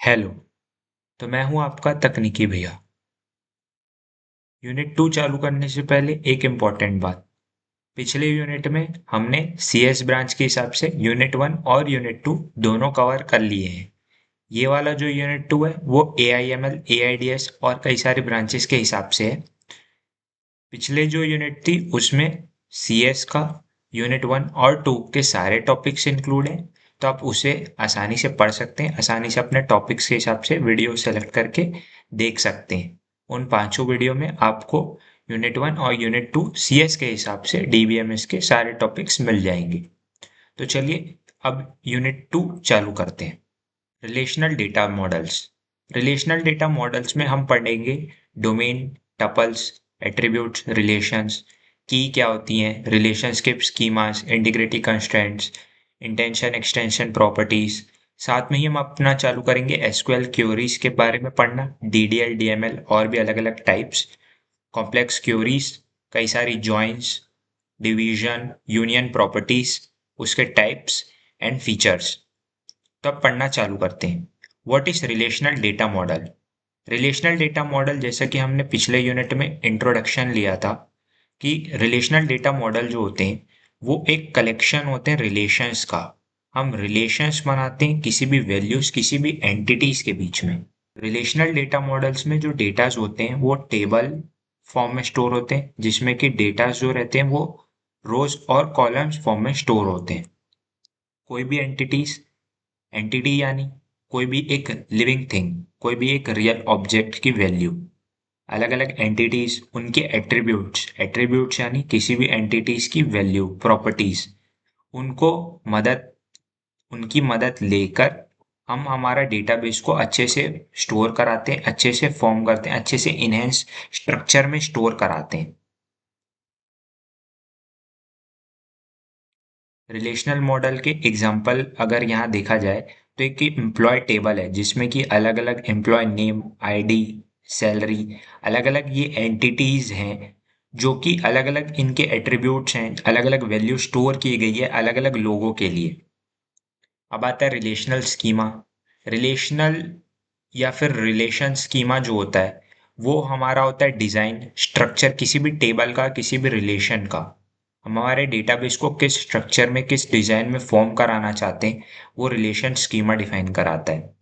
Hello. तो मैं हूं आपका तकनीकी भैया। यूनिट 2 चालू करने से पहले एक इम्पॉर्टेंट बात। पिछले यूनिट में हमने सीएस ब्रांच के हिसाब से यूनिट 1 और यूनिट 2 दोनों कवर कर लिए हैं। ये वाला जो यूनिट 2 है वो एआईएमएल एआईडीएस और कई सारे ब्रांचेस के हिसाब से है। पिछले जो यूनिट थी उसमें सीएस का यूनिट 1 और 2 के सारे टॉपिक्स इंक्लूड हैं। तो आप उसे आसानी से पढ़ सकते हैं, आसानी से अपने टॉपिक्स के हिसाब से वीडियो सेलेक्ट करके देख सकते हैं। उन पांचों वीडियो में आपको यूनिट 1 और यूनिट 2 सीएस के हिसाब से डीबीएमएस के सारे टॉपिक्स मिल जाएंगे। तो चलिए अब यूनिट 2 चालू करते हैं। Relational data models. Relational data models में हम पढ़ेंगे डोमेन, टपल्स, एट्रीब्यूट्स, रिलेशंस, की क्या होती हैं, relationship schemas, integrity constraints, intention extension properties. साथ में ही हम अपना चालू करेंगे एसक्यूएल क्यूरीज के बारे में पढ़ना, डीडीएल, डीएमएल और भी अलग अलग टाइप्स, कॉम्प्लेक्स क्यूरीज, कई सारी जॉइंस, डिवीजन, यूनियन प्रॉपर्टीज, उसके टाइप्स एंड फीचर्स। तो अब पढ़ना चालू करते हैं। What is relational data model? Relational data model, जैसा कि हमने पिछले यूनिट में इंट्रोडक्शन लिया था कि रिलेशनल डेटा मॉडल जो होते हैं वो एक कलेक्शन होते हैं रिलेशंस का। हम रिलेशंस बनाते हैं किसी भी वैल्यूज, किसी भी एंटिटीज के बीच में। रिलेशनल डेटा मॉडल्स में जो डेटाज होते हैं वो टेबल फॉर्म में स्टोर होते हैं, जिसमें कि डेटाज जो रहते हैं वो रोज और कॉलम्स फॉर्म में स्टोर होते हैं। कोई भी एंटिटी यानी कोई भी एक लिविंग थिंग, कोई भी एक रियल ऑब्जेक्ट की वैल्यू, अलग अलग एंटिटीज उनके एट्रीब्यूट्स यानी किसी भी एंटिटीज की वैल्यू, प्रॉपर्टीज, उनको मदद उनकी मदद लेकर हम हमारा डेटाबेस को अच्छे से स्टोर कराते हैं, अच्छे से फॉर्म करते हैं, अच्छे से इनहेंस स्ट्रक्चर में स्टोर कराते हैं। रिलेशनल मॉडल के एग्जाम्पल अगर यहाँ देखा जाए तो एक एम्प्लॉय टेबल है जिसमें कि अलग अलग एम्प्लॉय नेम, आईडी, सैलरी, अलग अलग ये एंटिटीज हैं जो कि अलग अलग इनके एट्रीब्यूट्स हैं, अलग अलग वैल्यू स्टोर की गई है अलग अलग लोगों के लिए। अब आता है रिलेशनल स्कीमा। रिलेशनल या फिर रिलेशन स्कीमा जो होता है वो हमारा होता है डिजाइन स्ट्रक्चर किसी भी टेबल का, किसी भी रिलेशन का। हम हमारे डेटाबेस को किस स्ट्रक्चर में, किस डिजाइन में फॉर्म कराना चाहते हैं वो रिलेशन स्कीमा डिफाइन कराता है।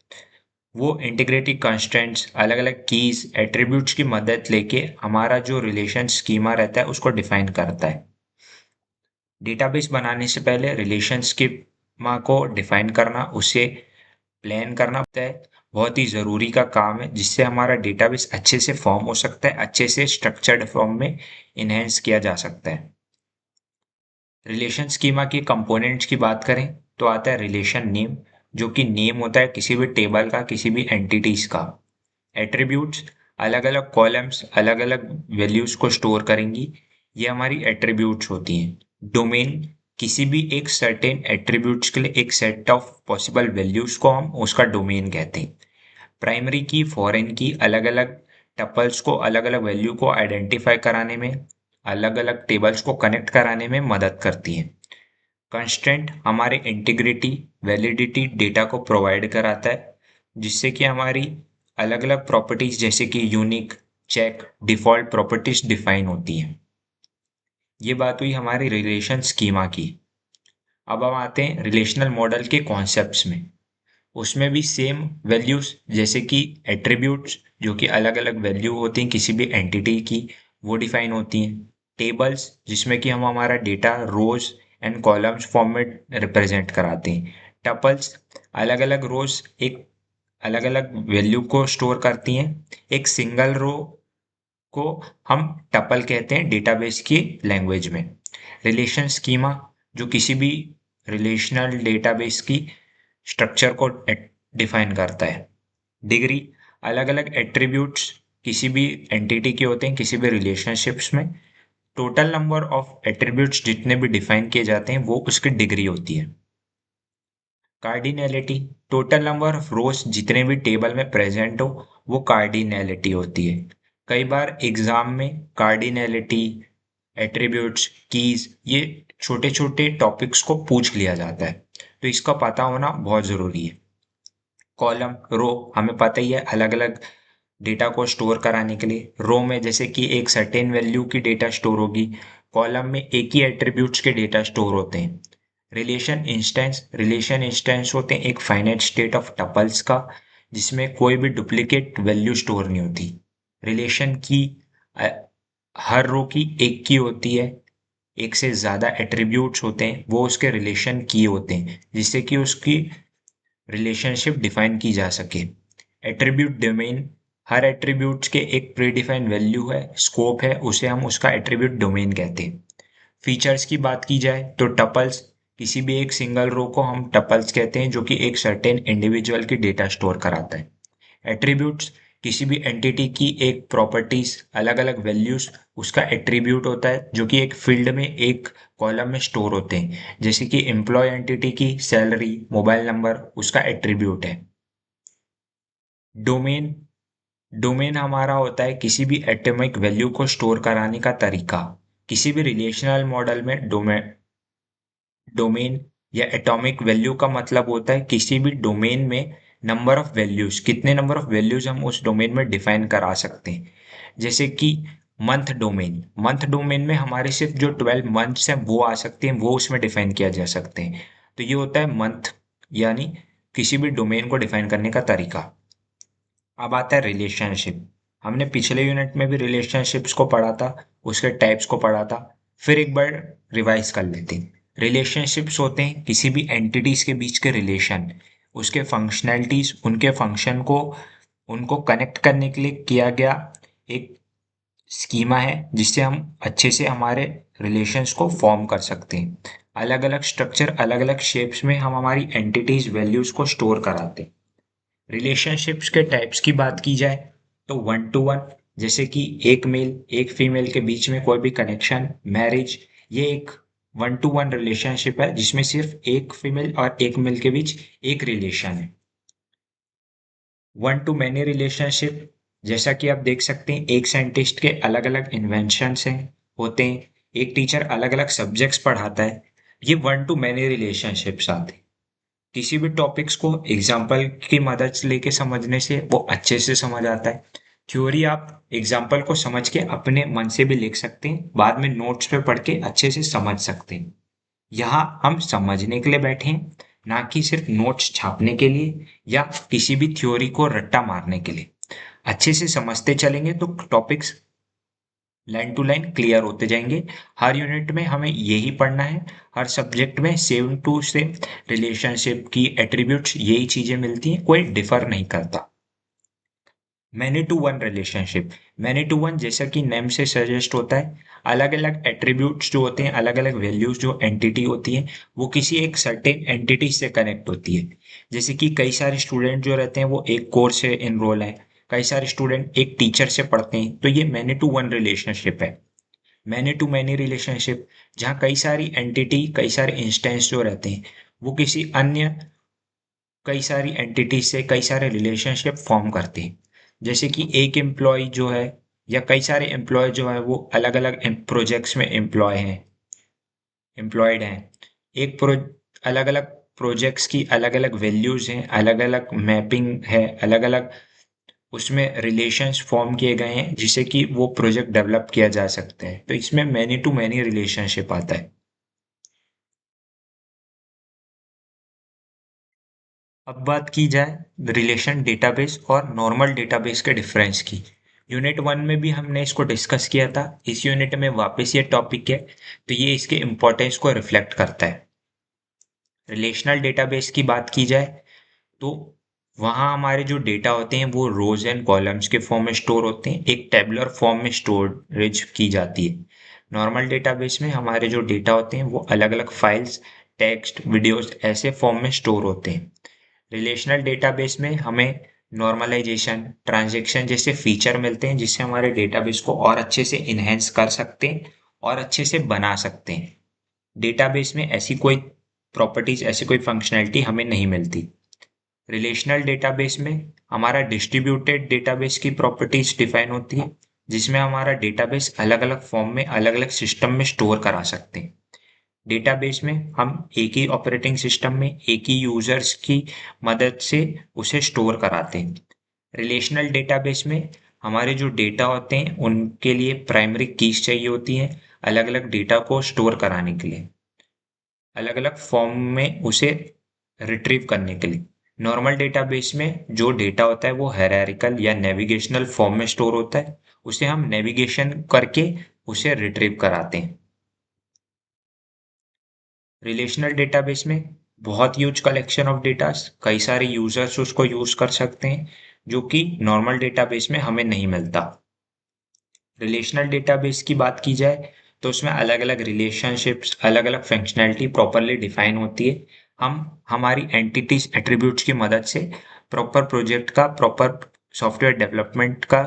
वो इंटीग्रिटी कंस्ट्रेंट्स, अलग अलग कीज, एट्रीब्यूट्स की मदद लेके हमारा जो रिलेशन स्कीमा रहता है उसको डिफाइन करता है। डेटाबेस बनाने से पहले रिलेशन स्कीमा को डिफाइन करना, उसे प्लान करना होता है, बहुत ही ज़रूरी का काम है, जिससे हमारा डेटाबेस अच्छे से फॉर्म हो सकता है, अच्छे से स्ट्रक्चर्ड फॉर्म में इनहेंस किया जा सकता है। रिलेशन स्कीमा के कंपोनेंट्स की बात करें तो आता है रिलेशन नेम, जो कि नेम होता है किसी भी टेबल का, किसी भी एंटिटीज का। एट्रीब्यूट्स, अलग अलग कॉलम्स अलग अलग वैल्यूज को स्टोर करेंगी, ये हमारी एट्रीब्यूट्स होती हैं। डोमेन, किसी भी एक सर्टेन एट्रीब्यूट्स के लिए एक सेट ऑफ पॉसिबल वैल्यूज को हम उसका डोमेन कहते हैं। प्राइमरी की, फॉरेन की, अलग अलग टपल्स को, अलग अलग वैल्यू को आइडेंटिफाई कराने में, अलग अलग टेबल्स को कनेक्ट कराने में मदद करती है। कंस्ट्रेंट हमारे इंटीग्रिटी, वैलिडिटी डेटा को प्रोवाइड कराता है, जिससे कि हमारी अलग अलग प्रॉपर्टीज जैसे कि unique, check, default properties define होती हैं। ये बात हुई हमारी रिलेशन स्कीमा की। अब हम आते हैं रिलेशनल मॉडल के कॉन्सेप्ट्स में। उसमें भी सेम वैल्यूज जैसे कि एट्रीब्यूट्स, जो कि अलग अलग वैल्यू होती हैं किसी भी एंटिटी की, वो डिफाइन होती हैं। टेबल्स, जिसमें कि हम हमारा data rows and columns form में रिप्रेजेंट कराते हैं। टपल्स, अलग अलग रोज एक अलग अलग वैल्यू को स्टोर करती हैं। एक सिंगल रो को हम टपल कहते हैं डेटाबेस की लैंग्वेज में। रिलेशन स्कीमा, जो किसी भी रिलेशनल डेटाबेस की स्ट्रक्चर को डिफाइन करता है। डिग्री, अलग अलग एट्रीब्यूट्स किसी भी एंटिटी के होते हैं किसी भी रिलेशनशिप्स में। टोटल नंबर ऑफ एट्रीब्यूट्स जितने भी डिफाइन किए जाते हैं वो उसकी डिग्री होती है। कार्डिनैलिटी, टोटल नंबर ऑफ रोज जितने भी टेबल में प्रेजेंट हो वो कार्डिनैलिटी होती है। कई बार एग्जाम में कार्डिनैलिटी, एट्रीब्यूट्स, कीज, ये छोटे छोटे टॉपिक्स को पूछ लिया जाता है, तो इसका पता होना बहुत जरूरी है। कॉलम, रो हमें पता ही है अलग अलग डेटा को स्टोर कराने के लिए। रो में जैसे कि एक सर्टेन वैल्यू की डेटा स्टोर होगी, कॉलम में एक ही एट्रीब्यूट्स के डेटा स्टोर होते हैं। रिलेशन इंस्टेंस होते हैं एक फाइनाइट स्टेट ऑफ टपल्स का, जिसमें कोई भी डुप्लीकेट वैल्यू स्टोर नहीं होती। रिलेशन की हर रो की एक की होती है, एक से ज्यादा एट्रीब्यूट्स होते हैं, वो उसके रिलेशन की होते हैं, जिससे कि उसकी रिलेशनशिप डिफाइन की जा सके। एट्रीब्यूट डोमेन, हर एट्रीब्यूट्स के एक प्रीडिफाइंड वैल्यू है, स्कोप है, उसे हम उसका एट्रीब्यूट डोमेन कहते हैं। फीचर्स की बात की जाए तो टपल्स, किसी भी एक सिंगल रो को हम टपल्स कहते हैं, जो कि एक सर्टेन इंडिविजुअल की डेटा स्टोर कराता है। एट्रीब्यूट्स, किसी भी एंटिटी की एक प्रॉपर्टीज, अलग अलग वैल्यूज उसका एट्रीब्यूट होता है, जो कि एक फील्ड में एक कॉलम में स्टोर होते हैं। जैसे कि एम्प्लॉय एंटिटी की सैलरी, मोबाइल नंबर उसका एट्रीब्यूट है। डोमेन, डोमेन हमारा होता है किसी भी एटॉमिक वैल्यू को स्टोर कराने का तरीका। किसी भी रिलेशनल मॉडल में डोमेन या एटॉमिक वैल्यू का मतलब होता है किसी भी डोमेन में नंबर ऑफ वैल्यूज, कितने नंबर ऑफ वैल्यूज हम उस डोमेन में डिफाइन करा सकते हैं। जैसे कि मंथ डोमेन में हमारे सिर्फ जो 12 मंथ्स हैं वो आ सकते हैं, वो उसमें डिफाइन किया जा सकते हैं। तो ये होता है मंथ, यानी किसी भी डोमेन को डिफाइन करने का तरीका। अब आता है रिलेशनशिप। हमने पिछले यूनिट में भी रिलेशनशिप्स को पढ़ा था, उसके टाइप्स को पढ़ा था। फिर एक बार रिवाइज कर लेते हैं। रिलेशनशिप्स होते हैं किसी भी एंटिटीज के बीच के रिलेशन, उसके फंक्शनैलिटीज, उनके फंक्शन को, उनको कनेक्ट करने के लिए किया गया एक स्कीमा है, जिससे हम अच्छे से हमारे रिलेशंस को फॉर्म कर सकते हैं। अलग अलग स्ट्रक्चर, अलग अलग शेप्स में हम हमारी एंटिटीज वैल्यूज को स्टोर कराते हैं। रिलेशनशिप्स के टाइप्स की बात की जाए तो वन टू वन, जैसे कि एक मेल एक फीमेल के बीच में कोई भी कनेक्शन, मैरिज, ये एक वन टू वन रिलेशनशिप है, जिसमें सिर्फ एक फीमेल और एक मेल के बीच एक रिलेशन है। वन टू मैनी रिलेशनशिप, जैसा कि आप देख सकते हैं एक साइंटिस्ट के अलग अलग इन्वेंशंस हैं, होते हैं, एक टीचर अलग अलग सब्जेक्ट्स पढ़ाता है, ये वन टू मैनी रिलेशनशिप्स आते हैं। किसी भी टॉपिक्स को एग्जाम्पल की मदद से लेके समझने से वो अच्छे से समझ आता है। थ्योरी आप एग्जाम्पल को समझ के अपने मन से भी लिख सकते हैं, बाद में नोट्स पे पढ़ के अच्छे से समझ सकते हैं। यहाँ हम समझने के लिए बैठे हैं, ना कि सिर्फ नोट्स छापने के लिए या किसी भी थ्योरी को रट्टा मारने के लिए। अच्छे से समझते चलेंगे तो topics line to line clear होते जाएंगे। हर यूनिट में हमें यही पढ़ना है, हर सब्जेक्ट में सेम टू सेम रिलेशनशिप की एट्रीब्यूट्स यही चीजें मिलती हैं, कोई डिफर नहीं करता। Many to one relationship, many to one जैसा कि नेम से सजेस्ट होता है, अलग अलग एट्रीब्यूट्स जो होते हैं, अलग अलग वैल्यूज जो एंटिटी होती है, वो किसी एक सर्टेन एंटिटी से कनेक्ट होती है। जैसे कि कई सारे स्टूडेंट जो रहते हैं वो एक कोर्स से इनरोल है, कई सारे स्टूडेंट एक टीचर से पढ़ते हैं, तो ये मैनी टू वन रिलेशनशिप है। मैनी टू मैनी रिलेशनशिप, जहाँ कई सारी एंटिटी, कई सारे इंस्टेंस जो रहते हैं, वो किसी अन्य कई सारी एंटिटीज से कई सारे रिलेशनशिप फॉर्म करते हैं। जैसे कि एक एम्प्लॉय जो है या कई सारे एम्प्लॉय जो है वो अलग अलग प्रोजेक्ट्स में एम्प्लॉयड हैं। एक प्रो अलग अलग प्रोजेक्ट्स की अलग अलग वैल्यूज हैं, अलग अलग मैपिंग है, अलग अलग उसमें रिलेशंस फॉर्म किए गए हैं, जिससे कि वो प्रोजेक्ट डेवलप किया जा सकता है। तो इसमें मैनी टू मैनी रिलेशनशिप आता है। अब बात की जाए रिलेशन डेटाबेस और नॉर्मल डेटाबेस के डिफरेंस की। यूनिट वन में भी हमने इसको डिस्कस किया था, इस यूनिट में वापस ये टॉपिक है, तो ये इसके इम्पोर्टेंस को रिफ्लेक्ट करता है। रिलेशनल डेटाबेस की बात की जाए तो वहाँ हमारे जो डेटा होते हैं वो रोज एंड कॉलम्स के फॉर्म में स्टोर होते हैं, एक टेबुलर फॉर्म में स्टोरेज की जाती है। नॉर्मल डेटाबेस में हमारे जो डेटा होते हैं वो अलग अलग फाइल्स, टेक्स्ट, वीडियोस ऐसे फॉर्म में स्टोर होते हैं। रिलेशनल डेटाबेस में हमें नॉर्मलाइजेशन, ट्रांजैक्शन जैसे फीचर मिलते हैं, जिससे हमारे डेटाबेस को और अच्छे से इन्हेंस कर सकते हैं और अच्छे से बना सकते हैं। डेटाबेस में ऐसी कोई प्रॉपर्टीज, ऐसी कोई फंक्शनैलिटी हमें नहीं मिलती। रिलेशनल डेटाबेस में हमारा डिस्ट्रीब्यूटेड डेटाबेस की प्रॉपर्टीज डिफाइन होती है, जिसमें हमारा डेटाबेस अलग अलग फॉर्म में अलग अलग सिस्टम में स्टोर करा सकते हैं। डेटाबेस में हम एक ही ऑपरेटिंग सिस्टम में एक ही यूजर्स की मदद से उसे स्टोर कराते हैं। रिलेशनल डेटाबेस में हमारे जो डेटा होते हैं उनके लिए प्राइमरी कीज चाहिए होती हैं अलग अलग डेटा को स्टोर कराने के लिए, अलग अलग फॉर्म में उसे रिट्रीव करने के लिए। नॉर्मल डेटाबेस में जो डेटा होता है वो हायरार्किकल या नेविगेशनल फॉर्म में स्टोर होता है, उसे हम नेविगेशन करके उसे रिट्रीव कराते हैं। रिलेशनल डेटाबेस में बहुत ह्यूज कलेक्शन ऑफ डेटा, कई सारे यूजर्स उसको यूज कर सकते हैं, जो कि नॉर्मल डेटाबेस में हमें नहीं मिलता। रिलेशनल डेटाबेस की बात की जाए तो उसमें अलग अलग रिलेशनशिप्स, अलग अलग फंक्शनैलिटी प्रॉपरली डिफाइन होती है। हम हमारी एंटिटीज एट्रीब्यूट्स की मदद से प्रॉपर प्रोजेक्ट का, प्रॉपर सॉफ्टवेयर डेवलपमेंट का,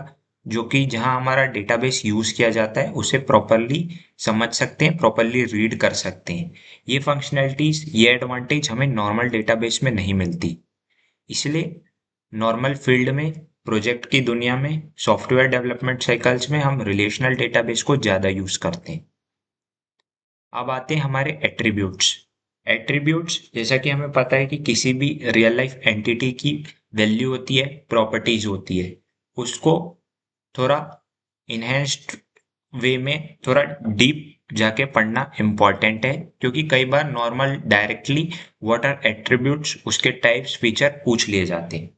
जो कि जहां हमारा डेटाबेस यूज किया जाता है उसे प्रॉपरली समझ सकते हैं, प्रॉपरली रीड कर सकते हैं। ये फंक्शनैलिटीज, ये एडवांटेज हमें नॉर्मल डेटाबेस में नहीं मिलती। इसलिए नॉर्मल फील्ड में, प्रोजेक्ट की दुनिया में, सॉफ्टवेयर डेवलपमेंट साइकिल्स में हम रिलेशनल डेटाबेस को ज़्यादा यूज़ करते हैं। अब आते हैं हमारे एट्रीब्यूट्स। एट्रीब्यूट्स जैसा कि हमें पता है कि किसी भी रियल लाइफ एंटिटी की वैल्यू होती है, प्रॉपर्टीज होती है, उसको थोड़ा इन्हेंस्ड वे में, थोड़ा डीप जाके पढ़ना इम्पॉर्टेंट है, क्योंकि कई बार normal directly what are attributes, उसके टाइप्स, फीचर पूछ लिए जाते हैं।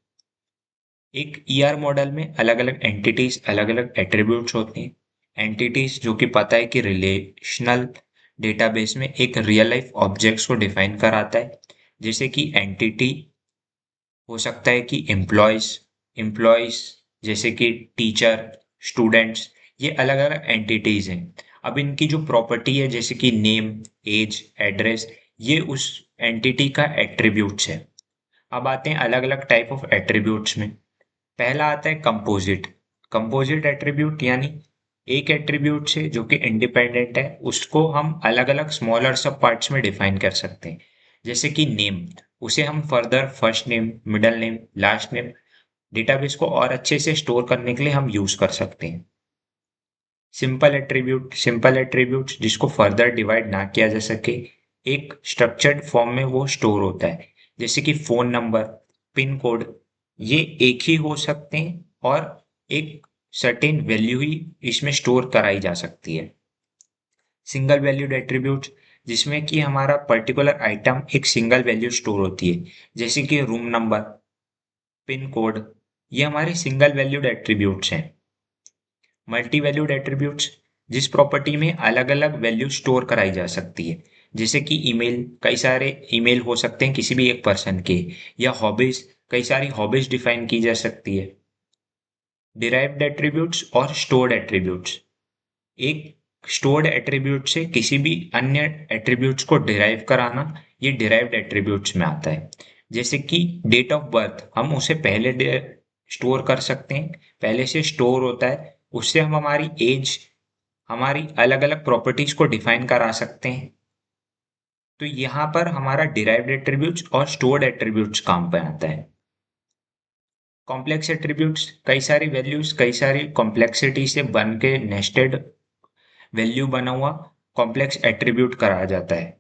एक ईआर मॉडल में अलग अलग एंटिटीज, अलग अलग एट्रीब्यूट्स होते हैं। एंटिटीज जो कि पता है कि रिलेशनल डेटाबेस में एक रियल लाइफ ऑब्जेक्ट्स को डिफाइन कराता है, जैसे कि एंटिटी हो सकता है कि एम्प्लॉयज, एम्प्लॉयज जैसे कि टीचर, स्टूडेंट्स, ये अलग अलग एंटिटीज हैं। अब इनकी जो प्रॉपर्टी है जैसे कि नेम, एज, एड्रेस, ये उस एंटिटी का एट्रीब्यूट्स है। अब आते हैं अलग अलग टाइप ऑफ एट्रीब्यूट्स में। पहला आता है कंपोजिट। कंपोजिट एट्रीब्यूट यानी एक एट्रीब्यूट से जो कि इंडिपेंडेंट है, उसको हम अलग अलग स्मॉलर सब पार्ट्स में डिफाइन कर सकते हैं। जैसे कि नेम, उसे हम further first name, middle name, last name, database को और अच्छे से स्टोर करने के लिए हम यूज कर सकते हैं। सिंपल एट्रीब्यूट, सिंपल एट्रीब्यूट जिसको फर्दर डिवाइड ना किया जा सके, एक स्ट्रक्चर्ड फॉर्म में वो स्टोर होता है, जैसे कि फोन नंबर, पिन कोड, ये एक ही हो सकते हैं और एक सर्टेन वैल्यू ही इसमें स्टोर कराई जा सकती है। सिंगल वैल्यूड एट्रीब्यूट जिसमें कि हमारा पर्टिकुलर आइटम एक सिंगल वैल्यू स्टोर होती है, जैसे कि रूम नंबर, पिन कोड, ये हमारे सिंगल वैल्यूड एट्रीब्यूट्स हैं। मल्टी वैल्यूड एट्रीब्यूट्स जिस प्रॉपर्टी में अलग अलग वैल्यू स्टोर कराई जा सकती है, जैसे कि ईमेल, कई सारे ईमेल हो सकते हैं किसी भी एक पर्सन के, या हॉबीज, कई सारी हॉबीज डिफाइन की जा सकती है। डिराइव्ड एट्रीब्यूट्स और स्टोर्ड एट्रीब्यूट्स, एक स्टोर्ड एट्रीब्यूट से किसी भी अन्य एट्रीब्यूट्स को डिराइव कराना, ये डिराइव्ड एट्रीब्यूट्स में आता है। जैसे कि डेट ऑफ बर्थ, हम उसे पहले स्टोर कर सकते हैं, पहले से स्टोर होता है, उससे हम हमारी एज, हमारी अलग अलग प्रॉपर्टीज को डिफाइन करा सकते हैं। तो यहाँ पर हमारा डिराइव्ड एट्रीब्यूट्स और स्टोर्ड एट्रीब्यूट्स काम पे आता है। कॉम्प्लेक्स एट्रीब्यूट्स, कई सारी वैल्यूज, कई सारी कॉम्प्लेक्सिटी से बन के नेस्टेड वैल्यू बना हुआ कॉम्प्लेक्स एट्रीब्यूट कराया जाता है।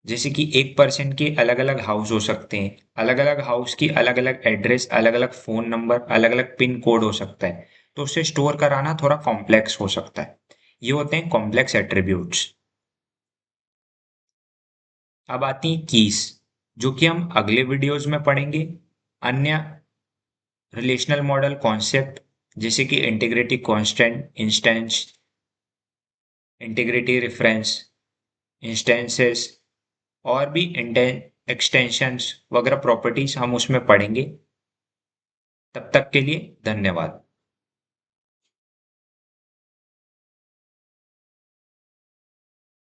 जैसे कि एक पर्सन के अलग अलग हाउस हो सकते हैं, अलग अलग हाउस की अलग अलग एड्रेस, अलग अलग फोन नंबर, अलग अलग पिन कोड हो सकता है, तो उसे स्टोर कराना थोड़ा कॉम्प्लेक्स हो सकता है। ये होते हैं कॉम्प्लेक्स एट्रीब्यूट्स। अब आती हैं कीज, जो कि हम अगले वीडियोज में पढ़ेंगे। अन्य रिलेशनल मॉडल कॉन्सेप्ट जैसे कि integrity constant, instance, integrity reference, instances, और भी एक्सटेंशंस वगैरह प्रॉपर्टीज हम उसमें पढ़ेंगे। तब तक के लिए धन्यवाद।